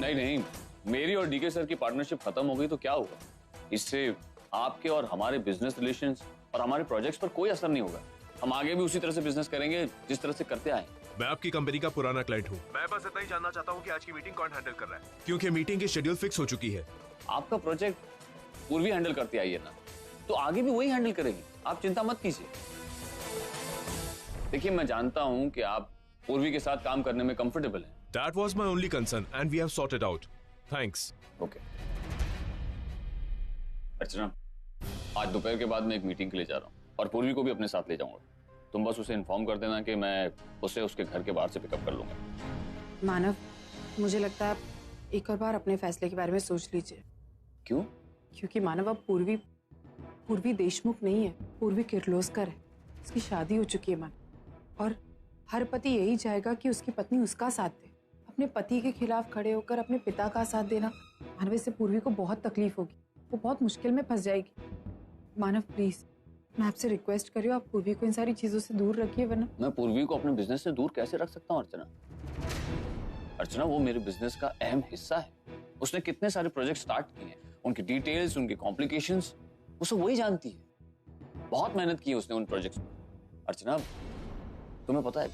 नहीं नहीं, मेरी और डीके सर की पार्टनरशिप खत्म हो गई तो क्या होगा? इससे आपके और हमारे बिजनेस रिलेशंस और हमारे प्रोजेक्ट्स पर कोई असर नहीं होगा। हम आगे भी उसी तरह से बिजनेस करेंगे जिस तरह से करते आए। मैं आपकी कंपनी का पुराना क्लाइंट हूँ। मैं बस इतना ही जानना चाहता हूँ कि आज की मीटिंग कौन हैंडल कर रहा है, क्योंकि मीटिंग की शेड्यूल फिक्स हो चुकी है। आपका प्रोजेक्ट पूर्वी हैंडल करती आई है ना, तो आगे भी वही हैंडल करेंगे, आप चिंता मत कीजिए। देखिए, मैं जानता हूं कि आप पूर्वी के साथ काम करने में कंफर्टेबल हैं। That was my only concern and we have sorted out. Thanks. Okay. Archana, आज दोपहर के बाद मैं एक मीटिंग के लिए जा रहा हूँ और पूर्वी को भी अपने साथ ले जाऊंगा। तुम बस उसे इन्फॉर्म कर देना कि मैं उसे उसके घर के बाहर से पिकअप कर लूंगा। मानव, मुझे लगता है आप एक और बार अपने फैसले के बारे में सोच लीजिए। क्यों? क्योंकि मानव, अब पूर्वी देशमुख नहीं है, पूर्वी किर्लोस्कर है। उसकी शादी हो चुकी है मानव, और हर पति यही चाहेगा कि उसकी पत्नी उसका साथ दे। अपने पति के खिलाफ खड़े होकर अपने पिता का साथ देना, मानव, से पूर्वी को बहुत तकलीफ होगी, वो बहुत मुश्किल में फंस जाएगी। मानव प्लीज, मैं आपसे रिक्वेस्ट कर रही हूँ, आप पूर्वी को इन सारी चीजों से दूर रखिए, वरना। मैं पूर्वी को अपने बिजनेस से दूर कैसे रख सकता हूँ अर्चना? अर्चना, वो मेरे बिजनेस का अहम हिस्सा है। उसने कितने सारे प्रोजेक्ट स्टार्ट किए हैं, उनकी डिटेल्स, उनके कॉम्प्लिकेशंस, वो सब वही जानती है। बहुत मेहनत की है उसने उन प्रोजेक्ट्स में। अर्चना, तुम्हें पता है,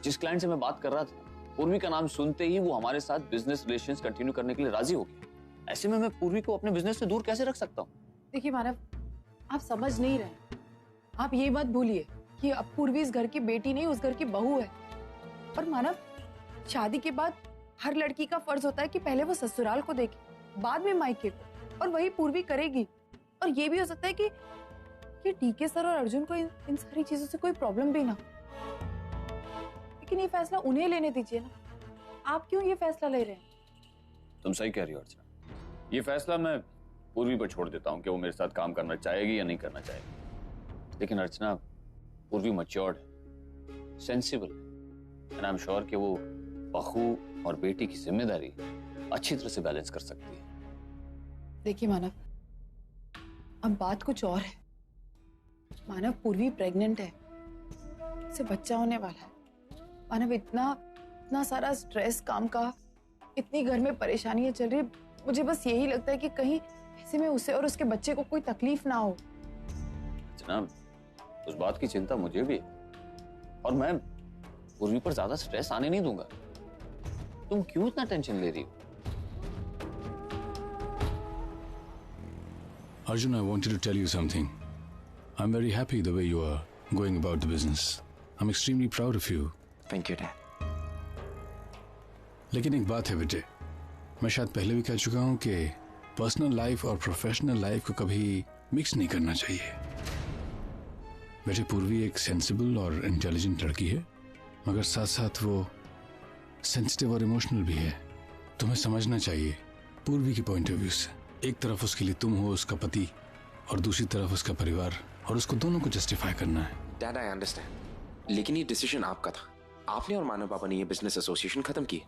जिस क्लाइंट से मैं बात कर रहा था, पूर्वी का नाम सुनते ही वो हमारे साथ बिजनेस रिलेशंस कंटिन्यू करने के लिए राजी हो गया। ऐसे में मैं पूर्वी को अपने बिजनेस से दूर कैसे रख सकता हूँ? देखिए मानव, आप समझ नहीं रहे। आप ये बात भूलिए कि अब पूर्वी इस घर की बेटी नहीं, उस घर की बहू है। और मानव, शादी के बाद हर लड़की का फर्ज होता है कि पहले वो ससुराल को देखे, बाद में मायके को, और वही पूर्वी करेगी। और ये भी हो सकता है कि डीके सर और अर्जुन को इन सारी चीजों से कोई प्रॉब्लम भी ना, लेकिन ये फैसला उन्हें लेने दीजिए ना। आप क्यों ये फैसला ले रहे हैं? तुम सही कह रही हो अर्चना, ये फैसला मैं पूर्वी पर छोड़ देता हूँ कि वो मेरे साथ काम करना चाहेगी या नहीं करना चाहेगी। लेकिन अर्चना, पूर्वी मैच्योर्ड है, सेंसिबल है, एंड आई एम श्योर कि वो बहू और बेटी की जिम्मेदारी अच्छी तरह से बैलेंस कर सकती है। देखिए मानव, अब बात कुछ और है। मानव, पूर्वी प्रेग्नेंट है, उसे बच्चा होने वाला है। मानव, इतना सारा स्ट्रेस काम का, इतनी घर में परेशानियां चल रही है, मुझे बस यही लगता है कि कहीं ऐसे में उसे और उसके बच्चे को कोई तकलीफ ना हो। जनाब, उस बात की चिंता मुझे भी है, और मैं पूर्वी पर ज्यादा स्ट्रेस आने नहीं दूंगा। तुम क्यों इतना टेंशन ले रही हो? Arjun, I wanted to tell you something. I'm very happy the way you are going about the business. I'm extremely proud of you. Thank you, Dad. लेकिन एक बात है बेटे, मैं शायद पहले भी कह चुका हूं कि पर्सनल लाइफ और प्रोफेशनल लाइफ को कभी मिक्स नहीं करना चाहिए। बेटे, पूर्वी एक सेंसिबल और इंटेलिजेंट लड़की है, मगर साथ साथ वो सेंसिटिव और इमोशनल भी है। तुम्हें समझना चाहिए पूर्वी की पॉइंट ऑफ व्यू से। एक तरफ उसके लिए तुम हो, उसका पति, और दूसरी तरफ उसका परिवार, और उसको दोनों को जस्टिफाई करना है। डैड, आई अंडरस्टैंड, लेकिन ये डिसीजन आपका था। आपने और मानव पापा ने ये बिजनेस एसोसिएशन खत्म की,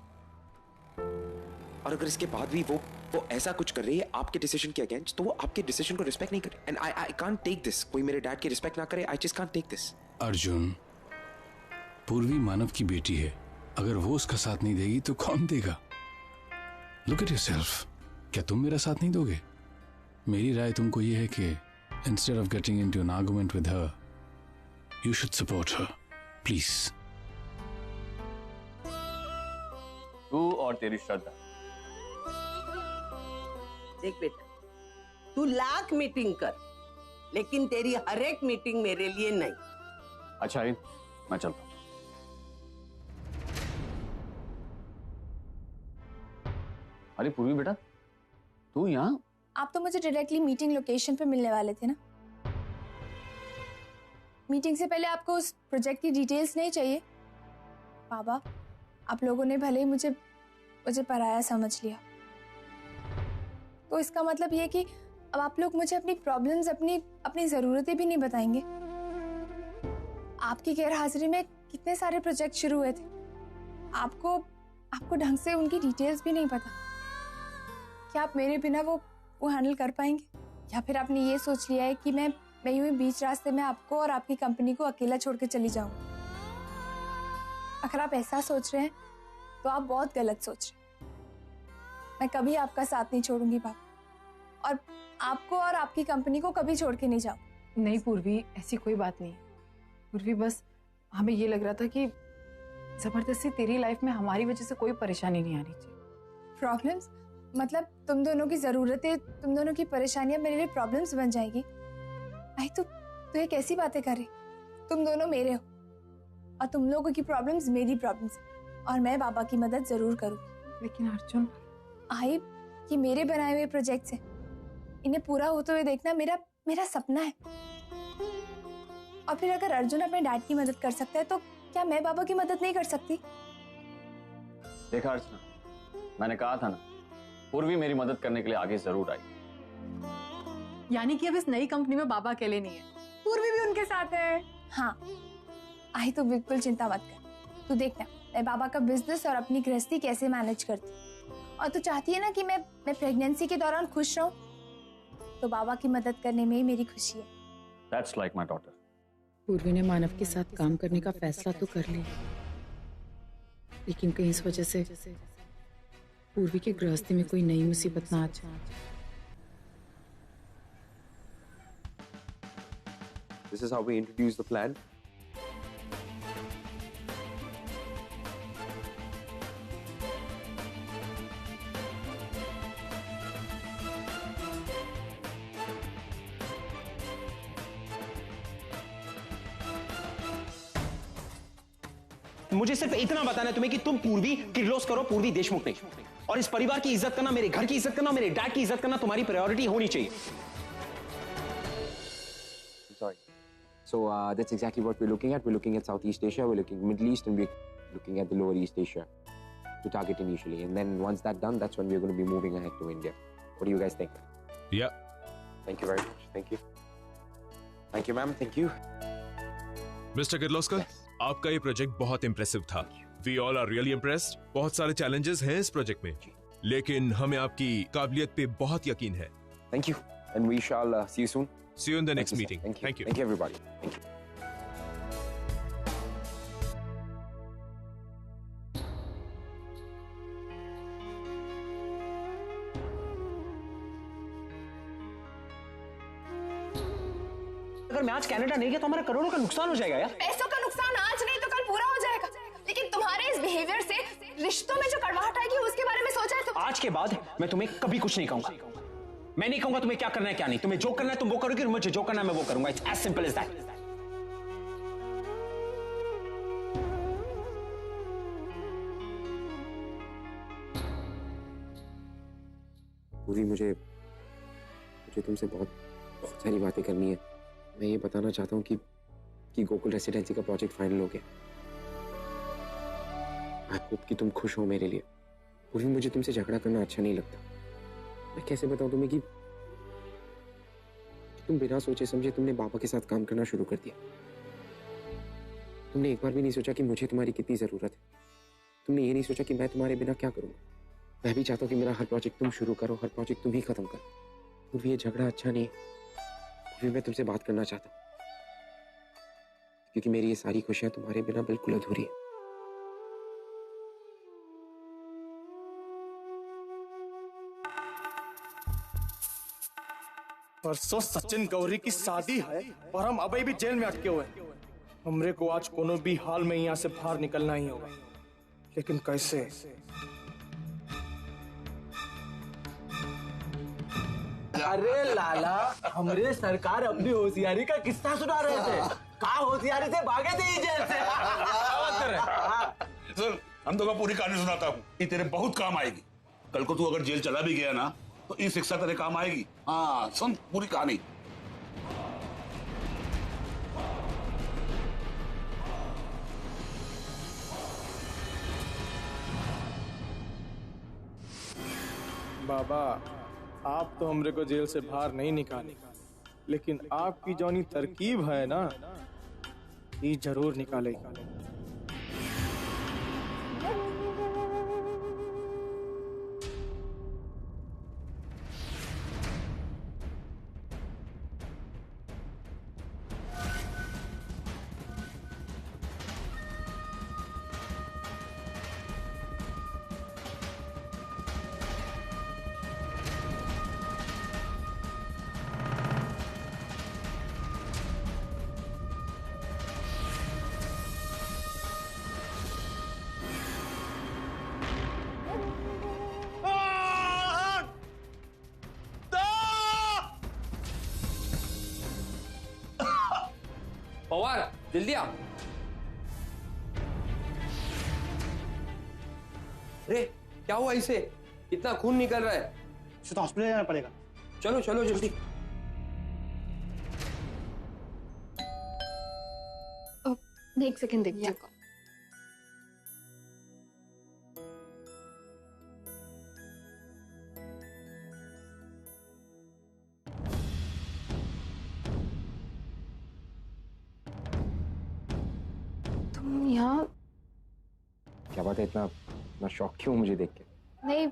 और अगर इसके बाद भी वो ऐसा कुछ कर रही है आपके डिसीजन के अगेंस्ट, तो वो आपके डिसीजन को रिस्पेक्ट नहीं करे। And I can't take this. कोई मेरे डैड की रिस्पेक्ट ना करे, I just can't take this. Arjun, Purvi Manav की बेटी है, अगर वो उसका साथ नहीं देगी तो कौन देगा? Look at yourself. क्या तुम मेरा साथ नहीं दोगे? मेरी राय तुमको ये है कि instead of getting into an argument with her, you should support her, please. तू और तेरी श्रद्धा। देख बेटा, तू लाख मीटिंग कर, लेकिन तेरी हर एक मीटिंग मेरे लिए नहीं। अच्छा ही, मैं चलता हूँ। अरे पूर्वी बेटा, तू यहाँ? आप तो मुझे डायरेक्टली मीटिंग लोकेशन पे मिलने वाले थे ना। मीटिंग से पहले आपको उस प्रोजेक्ट की डिटेल्स नहीं चाहिए? बाबा, आप लोगों ने भले ही मुझे पराया समझ लिया, तो इसका मतलब ये कि अब आप लोग मुझे अपनी प्रॉब्लम्स, अपनी जरूरतें भी नहीं बताएंगे। आपकी गैर हाजिरी में कितने सारे प्रोजेक्ट शुरू हुए थे, आपको ढंग से उनकी डिटेल्स भी नहीं पता। क्या आप मेरे बिना वो हैंडल कर पाएंगे? या फिर आपने ये सोच लिया है कि मैं यूं ही बीच रास्ते में आपको और आपकी कंपनी को अकेला छोड़ के चली जाऊं? अगर आप ऐसा सोच रहे हैं तो आप बहुत गलत सोच रहे हैं। मैं कभी आपका साथ नहीं छोड़ूंगी पापा, और आपको और आपकी कंपनी को कभी छोड़ के नहीं जाऊँ। नहीं पूर्वी, ऐसी कोई बात नहीं। पूर्वी बस हमें ये लग रहा था कि जबरदस्ती तेरी लाइफ में हमारी वजह से कोई परेशानी नहीं आनी चाहिए। प्रॉब्लम्स? मतलब तुम दोनों की जरूरतें, तुम दोनों की परेशानियां मेरे लिए प्रॉब्लम्स बन जाएगी? आई तो ये कैसी बातें कर रही? तुम दोनों मेरे हो और तुम लोगों की प्रॉब्लम्स मेरी प्रॉब्लम्स है, और मैं बाबा की मदद जरूर करूंगी। लेकिन अर्जुन, आई, ये मेरे बनाए हुए प्रोजेक्ट्स हैं, इन्हें पूरा होते हुए देखना मेरा सपना है। और फिर अगर अर्जुन अपने डैड की मदद कर सकता है तो क्या मैं बाबा की मदद नहीं कर सकती? देखा अर्चना, मैंने कहा था ना, पूर्वी मेरी मदद करने के लिए आगे जरूर आई। यानी कि अब इस नई कंपनी में बाबा अकेले नहीं है, पूर्वी भी उनके साथ है। हाँ, आई तो बिल्कुल चिंता मत कर। तू देखना मैं बाबा का बिजनेस और अपनी गृहस्थी कैसे मैनेज करती। और तू चाहती है ना कि मैं प्रेगनेंसी के दौरान खुश रहूं, तो बाबा की मदद करने में ही मेरी खुशी है। That's like my daughter. पूर्वी ने मानव के साथ काम करने का फैसला तो कर लिया, लेकिन कहीं इस वजह से पूर्वी के गृहस्थी में कोई नई मुसीबत ना आ जाए। This is how we introduce the plan. मुझे सिर्फ इतना बताना है तुम्हें कि तुम पूर्वी किर्लोस्कर हो, पूर्वी देशमुख नहीं। और इस परिवार की इज्जत करना, मेरे घर की इज्जत करना, मेरे डैड की इज्जत करना तुम्हारी प्रायोरिटी होनी चाहिए। Sorry. So that's exactly what we're looking at. We're looking at Southeast Asia, we're looking Middle East, and we're looking at the Lower East Asia to target initially. And then once that's done, that's when we're going to be moving ahead to India. What do you guys think? Yeah. Thank you very much. Thank you. Thank you, ma'am. Thank you. Mister Kirloskar, आपका ये project बहुत impressive था। We all are really impressed. बहुत सारे challenges हैं इस project में, लेकिन हमें आपकी काबिलियत पे बहुत यकीन है। Thank you. And we shall see you soon. See you in the next Thank you, meeting. sir. Thank you. Thank you, everybody. Thank you. अगर मैं आज कनाडा नहीं गया तो हमारा करोड़ों का नुकसान हो जाएगा यार। पैसों का नुकसान आज नहीं तो कल पूरा हो जाएगा, लेकिन तुम्हारे इस बिहेवियर से रिश्तों में जो कड़वाहट आएगी उसके बारे में सोचा है तुम? आज के बाद मैं तुम्हें कभी कुछ नहीं कहूंगा। मैं नहीं कहूंगा तुम्हें क्या करना है क्या नहीं। तुम्हें जो करना है तुम वो करोगे, मुझे जो करना है मैं वो करूंगा। It's as simple as that. पूरी मुझे तुमसे बहुत सारी बातें करनी है। मैं ये बताना चाहता हूँ कि गोकुल रेसिडेंसी का प्रोजेक्ट फाइनल हो गया। आई होप कि तुम खुश हो मेरे लिए। पूरी मुझे तुमसे झगड़ा करना अच्छा नहीं लगता। मैं कैसे बताऊं तुम्हें कि तुम बिना सोचे समझे तुमने बाबा के साथ काम करना शुरू कर दिया। तुमने एक बार भी नहीं सोचा कि मुझे तुम्हारी कितनी जरूरत है। तुमने ये नहीं सोचा कि मैं तुम्हारे बिना क्या करूंगा। मैं भी चाहता हूँ कि मेरा हर प्रोजेक्ट तुम शुरू करो, हर प्रोजेक्ट तुम ही खत्म करो। पूरी ये झगड़ा अच्छा नहीं है। पूरी मैं तुमसे बात करना चाहता हूँ क्योंकि मेरी ये सारी खुशियां तुम्हारे बिना बिल्कुल अधूरी है। परसों सचिन गौरी की शादी है और हम अभी भी जेल में अटके हुए हैं। हमरे को आज कोनो भी हाल में यहाँ से बाहर निकलना ही होगा, लेकिन कैसे? अरे लाला, हमरे सरकार अपनी होशियारी का किस्सा सुना रहे थे। कहा होशियारी से भागे थे जेल से। सुन, हम तो पूरी कहानी सुनाता हूँ, ये तेरे बहुत काम आएगी। कल को तू अगर जेल चला भी गया ना तो ये शिक्षा तेरे काम आएगी। हाँ, सुन पूरी कहानी। बाबा, आप तो हमरे को जेल से बाहर नहीं निकाले, लेकिन आपकी जौनी तरकीब है ना, ये जरूर निकालेगी। पवार जल्दी आ। अरे क्या हुआ इसे? इतना खून निकल रहा है। इसे तो हॉस्पिटल जाना पड़ेगा। चलो चलो जल्दी। एक सेकंड देखिए। तुम यहाँ? क्या बात है, इतना शॉक क्यों मुझे देख के? नहीं,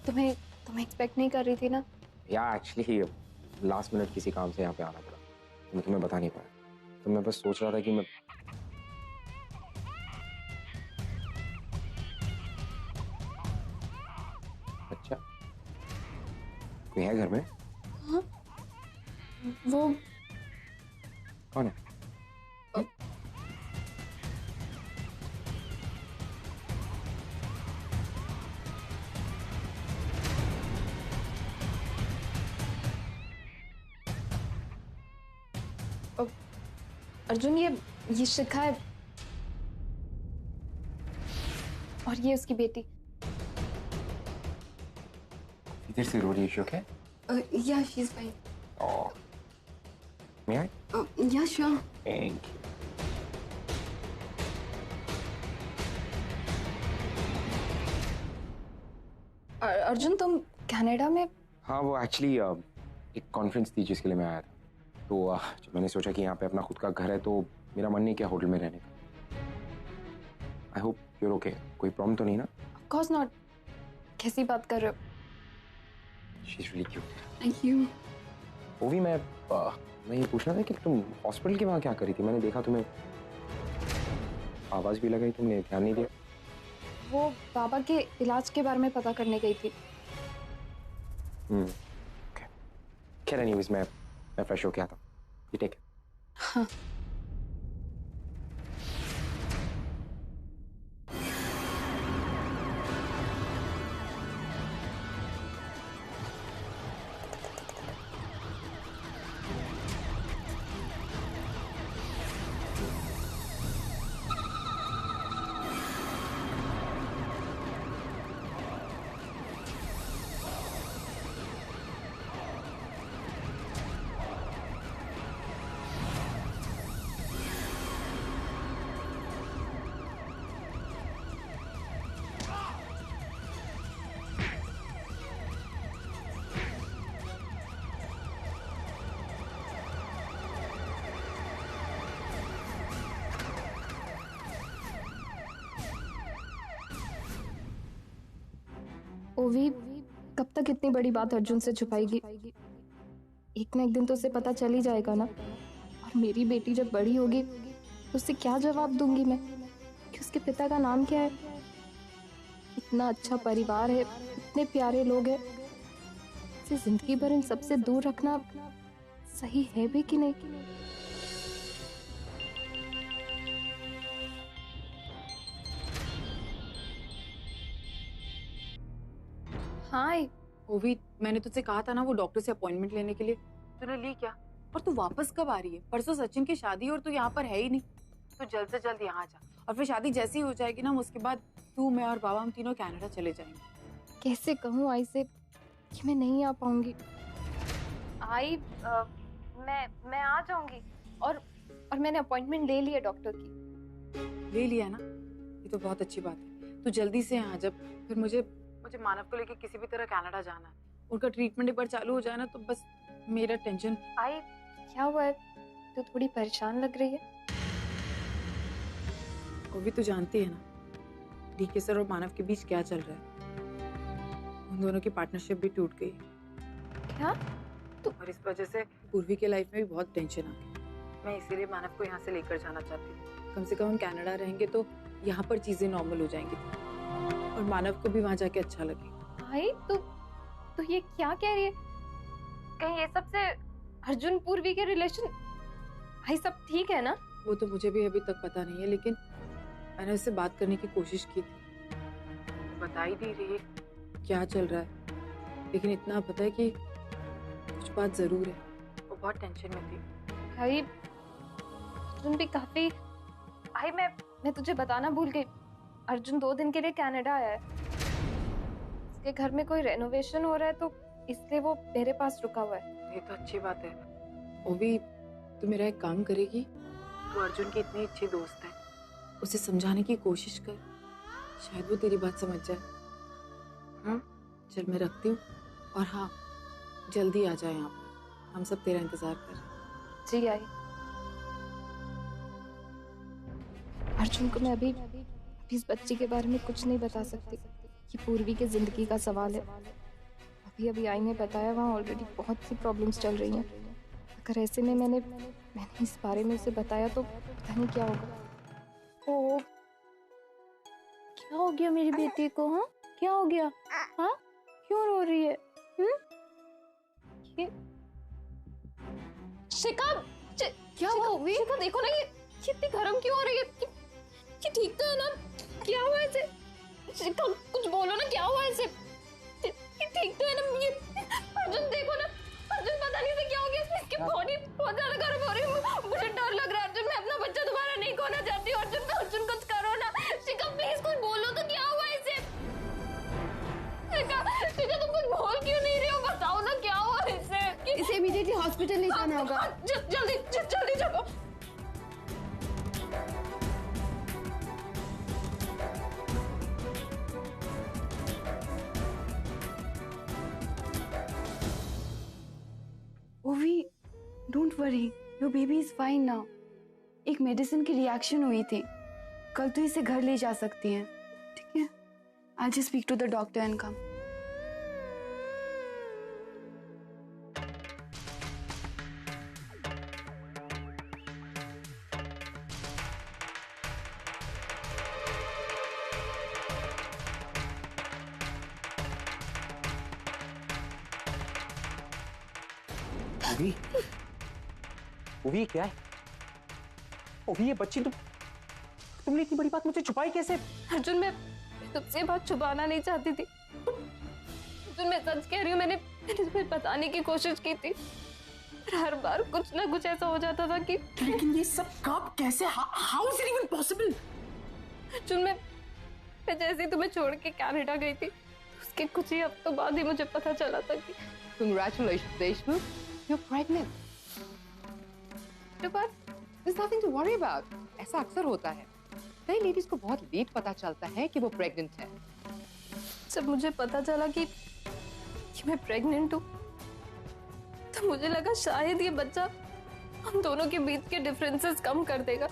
तुम्हें एक्सपेक्ट नहीं कर रही थी ना। या एक्चुअली लास्ट मिनट किसी काम से यहाँ पे आना पड़ा, मैं तुम्हें बता नहीं पाया। तो मैं बस सोच रहा था कि मैं अच्छा, कोई है घर में? हाँ? वो कौन है? अर्जुन, ये शिखा है और ये उसकी बेटी। इधर से रो रही है, okay? Yeah, she's fine. Oh, may I? Yeah, sure. Thank you. Arjun, तुम कनाडा में? हाँ, वो एक्चुअली एक कॉन्फ्रेंस थी जिसके लिए मैं आया था। तो जब मैंने सोचा कि यहाँ पे अपना खुद का घर है तो मेरा मन नहीं किया होटल में रहने का। I hope you're okay. कोई प्रॉब्लम तो नहीं ना? Of course not. कैसी बात कर रहे हो? She's really cute. Thank you. वो भी मैं ये पूछना था कि तुम हॉस्पिटल के वहाँ क्या करी थी? मैंने देखा तुम्हें, आवाज भी लगाई, तुमने ध्यान नहीं दिया। वो बाबा के इलाज के बारे में पता करने गई थी। ओके। खैर एनीवेज मैं फ्रेश होके आता हूँ। You take care. हाँ। ओवी कब तक इतनी बड़ी बात अर्जुन से छुपाएगी? एक ना एक दिन तो उसे पता चल ही जाएगा ना। और मेरी बेटी जब बड़ी होगी तो उसे क्या जवाब दूंगी मैं कि उसके पिता का नाम क्या है? इतना अच्छा परिवार है, इतने प्यारे लोग हैं, इसे जिंदगी भर इन सबसे दूर रखना सही है भी कि नहीं? हाय ओवी, मैंने तुझसे कहा था ना वो डॉक्टर से अपॉइंटमेंट लेने के लिए। तूने ली क्या? और तू वापस कब आ रही है? परसों सचिन की शादी है और तू यहाँ पर है ही नहीं। तू जल्द से जल्द यहाँ जा और फिर शादी जैसी हो जाएगी ना, उसके बाद तू, मैं और बाबा हम तीनों कनाडा चले जाएंगे। कैसे कहूँ आई से कि मैं नहीं आ पाऊंगी? आई मैं आ जाऊंगी और मैंने अपॉइंटमेंट ले लिया डॉक्टर की। ले लिया ना? ये तो बहुत अच्छी बात है। तू जल्दी से यहाँ जब फिर मुझे मानव को लेके किसी भी तरह कनाडा जाना है। उनका ट्रीटमेंट एक बार चालू हो जाए ना तो बस मेरा टेंशन। आई क्या हुआ है? तो थोड़ी परेशान लग रही है। वो भी तो जानती है ना डीके सर और मानव के बीच क्या चल रहा है। उन दोनों की पार्टनरशिप भी टूट गई। क्या? तो और इस वजह से पूर्वी के लाइफ में भी बहुत टेंशन आ गई। मैं इसीलिए मानव को यहाँ से लेकर जाना चाहती हूँ। कम से कम हम कनाडा रहेंगे तो यहाँ पर चीजें नॉर्मल हो जाएंगी और मानव को भी वहाँ जाके अच्छा लगेगा। आई तो ये क्या कह रही है? कहीं ये सब से अर्जुन पूर्वी के रिलेशन? भाई सब ठीक है ना? वो तो मुझे भी अभी तक पता नहीं है, लेकिन मैंने उससे बात करने की कोशिश की थी। बता ही नहीं रही क्या चल रहा है, लेकिन इतना पता है कि कुछ बात जरूर है। वो बहुत टेंशन में थी। भाई अर्जुन भी काफी। भाई मैं तुझे बताना भूल गई, अर्जुन 2 दिन के लिए कनाडा आया है। उसके घर में कोई रेनोवेशन हो रहा है तो इसलिए वो मेरे पास रुका हुआ है। ये तो अच्छी बात है। वो भी तू मेरा एक काम करेगी, तू अर्जुन की इतनी अच्छी दोस्त है, उसे समझाने की कोशिश कर, शायद वो तेरी बात समझ जाए। हाँ चल मैं रखती हूँ, और हाँ जल्दी आ जाए यहाँ पर, हम सब तेरा इंतजार कर रहे हैं। जी आई। अर्जुन को मैं अभी इस बच्ची के बारे में कुछ नहीं बता सकती, ये पूर्वी के जिंदगी का सवाल है। अभी आई ने बताया वहाँ ऑलरेडी बहुत सी प्रॉब्लम्स चल रही हैं। अगर ऐसे में मैंने इस बारे में उसे बताया तो पता नहीं क्या होगा। ओ क्या हो गया मेरी बेटी को? हाँ क्या हो गया? हाँ क्यों रो रही है? शिखा क्या हुआ? शिखा देखो ना, ये इतनी गर्म क्यों हो रही है? ये ठीक तो है ना? क्या हुआ इसे? शिखा कुछ बोलो ना, क्या हुआ इसे? ये ठीक तो है ना? ये अर्जुन देखो ना, अर्जुन पता नहीं इसे क्या हो गया, इसकी बॉडी बहुत ज्यादा गर्म हो रही है। मुझे डर लग रहा है अर्जुन, मैं अपना बच्चा दोबारा नहीं खोना चाहती हूँ। अर्जुन कुछ करो ना। शिखा प्लीज कुछ बोलो तो, क्या हुआ इसे? शिखा तुम कुछ बोल क्यों नहीं रही हो? बताओ ना क्या हुआ इसे? इसे इमीडिएटली हॉस्पिटल ले जाना होगा। जल्दी चलो। ओवी don't worry, your baby is fine now. एक मेडिसिन की रिएक्शन हुई थी, कल तो इसे घर ले जा सकती हैं, ठीक है? I just speak to the doctor and come. ओवी क्या है? ओवी ये बच्ची तुमने इतनी बड़ी बात मुझसे छुपाई कैसे? अर्जुन मैं तुमसे बात छुपाना नहीं चाहती थी। अर्जुन मैं सच कह रही हूँ, मैंने तुम्हें बताने की कोशिश की थी, पर हर बार कुछ ना कुछ ऐसा हो जाता था कि। लेकिन ये सब कब, कैसे, how is it even possible? Arjun मैं जैसे ही तुम्हें छोड़ के कनाडा गई थी, उसके कुछ ही हफ्तों बाद ही मुझे पता चला था कि। Congratulations, Deshmukh. You're pregnant. But there's nothing to worry about. ऐसा अक्सर होता है, कई लेडीज को बहुत लेट पता चलता है कि वो प्रेग्नेंट है। जब मुझे पता चला कि मैं प्रेग्नेंट हूँ, तो मुझे लगा शायद ये बच्चा हम दोनों के बीच के डिफरेंसेस कम कर देगा।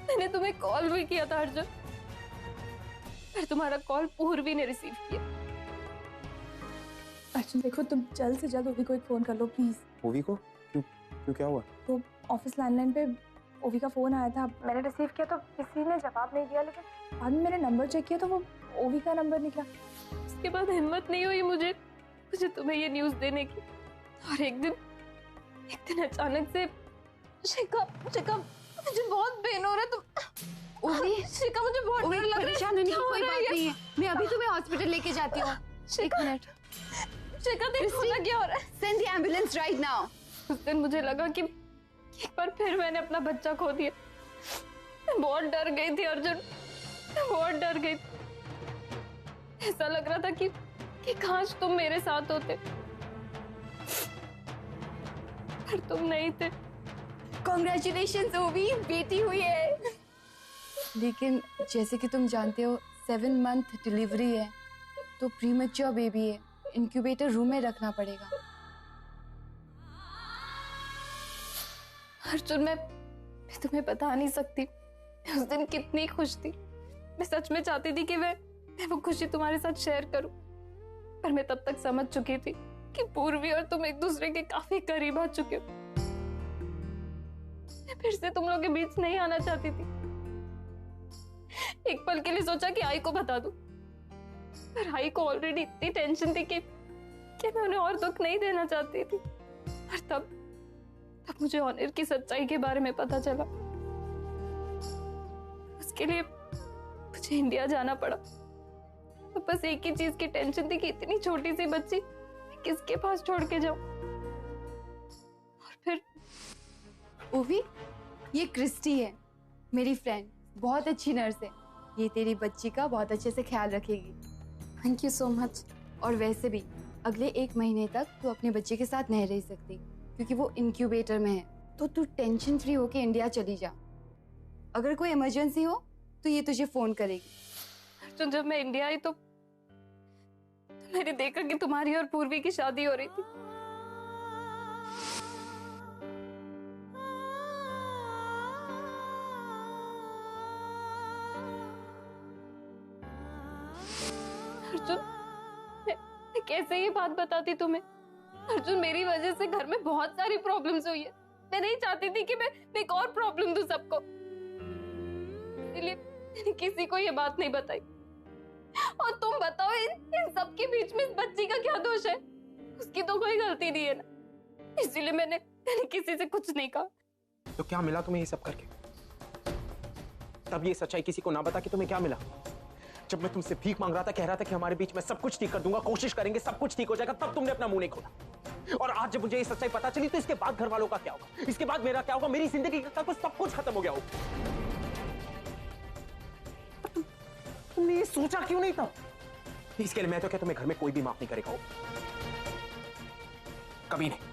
मैंने तुम्हें कॉल भी किया था अर्जुन, पर तुम्हारा कॉल पूर्वी ने रिसीव किया। अर्जुन देखो, तुम जल्द से जल्द ओवी को एक फोन कर लो प्लीज। ओवी को? क्यों क्या हुआ? तो ऑफिस लैंडलाइन पे ओवी का फोन आया था, मैंने रिसीव किया तो किसी ने जवाब नहीं दिया, लेकिन बाद में मैंने नंबर चेक किया तो वो ओवी का नंबर निकला। उसके बाद हिम्मत नहीं हुई मुझे तुम्हें ये न्यूज देने की, और एक दिन अचानक से शिखा मुझे बहुत पेन हो रहा है। तो ओवी शिखा मुझे बहुत डर लग रहा है। परेशान होने की कोई बात नहीं है, मैं अभी तुम्हें हॉस्पिटल लेके जाती हूँ। एक मिनट। शिखा देखो ना क्या हो रहा है। Send the ambulance right now. उस दिन मुझे लगा कि एक बार फिर मैंने अपना बच्चा खो दिया। मैं बहुत डर गई थी अर्जुन, मैं बहुत डर गई थी। ऐसा लग रहा था कि काश तुम मेरे साथ होते, पर तुम नहीं थे। Congratulations ओवी, बेटी हुई है। लेकिन जैसे कि तुम जानते हो 7 मंथ डिलीवरी है, तो प्रीमेच्योर बेबी है, इंक्यूबेटर रूम में रखना पड़ेगा। अर्जुन मैं तुम्हें बता नहीं सकती मैं उस दिन कितनी खुश थी। मैं सच में चाहती थी कि मैं वो खुशी तुम्हारे साथ शेयर करूं, पर मैं तब तक समझ चुकी थी कि पूर्वी और तुम एक दूसरे के काफी करीब आ चुके हो। मैं फिर से तुम लोग के बीच नहीं आना चाहती थी। एक पल के लिए सोचा कि आई को बता दूं, पर आई को ऑलरेडी इतनी टेंशन थी कि मैं उन्हें और दुख नहीं देना चाहती थी। और तब मुझे ऑनर की सच्चाई के बारे में पता चला। उसके लिए मुझे इंडिया जाना पड़ा। तो बस एक ही चीज की टेंशन थी कि इतनी छोटी सी बच्ची किसके पास छोड़ के जाऊं। और फिर ओवी ये क्रिस्टी है, मेरी फ्रेंड, बहुत अच्छी नर्स है। ये तेरी बच्ची का बहुत अच्छे से ख्याल रखेगी। Thank you so much. और वैसे भी अगले 1 महीने तक तू अपने बच्चे के साथ नहीं रह सकती क्योंकि वो इंक्यूबेटर में है। तो तू टेंशन फ्री होके इंडिया चली जा। अगर कोई इमरजेंसी हो तो ये तुझे फोन करेगी। तो जब मैं इंडिया आई तो मैंने देखा कि तुम्हारी और पूर्वी की शादी हो रही थी। अर्जुन, मैं कैसे ये बात बताती तुम्हें? अर्जुन, मेरी वजह से घर में बहुत सारी प्रॉब्लम्स हुई है। मैं नहीं चाहती थी कि मैं एक और प्रॉब्लम दूं सबको, इसलिए मैंने किसी को ये बात नहीं बताई। और तुम बताओ, इन सब के बीच में इस बच्ची का क्या दोष है? उसकी तो कोई गलती नहीं है ना, इसीलिए मैंने किसी से कुछ नहीं कहा। तो क्या मिला तुम्हें ये सब करके? तब ये सच्चाई किसी को ना बता कि तुम्हें क्या मिला। जब मैं तुमसे भीख मांग रहा था, कह रहा था कि हमारे बीच में सब कुछ ठीक कर दूंगा, कोशिश करेंगे, सब कुछ ठीक हो जाएगा, तब तुमने अपना मुंह नहीं खोला। और आज जब मुझे ये सच्चाई पता चली तो इसके बाद घर वालों का क्या होगा, इसके बाद मेरा क्या होगा, मेरी जिंदगी का कुछ सब कुछ खत्म हो गया होगा। तुमने ये सोचा क्यों नहीं था? इसके लिए मैं तो क्या तुम्हें घर में कोई भी माफ नहीं करेगा, कभी नहीं।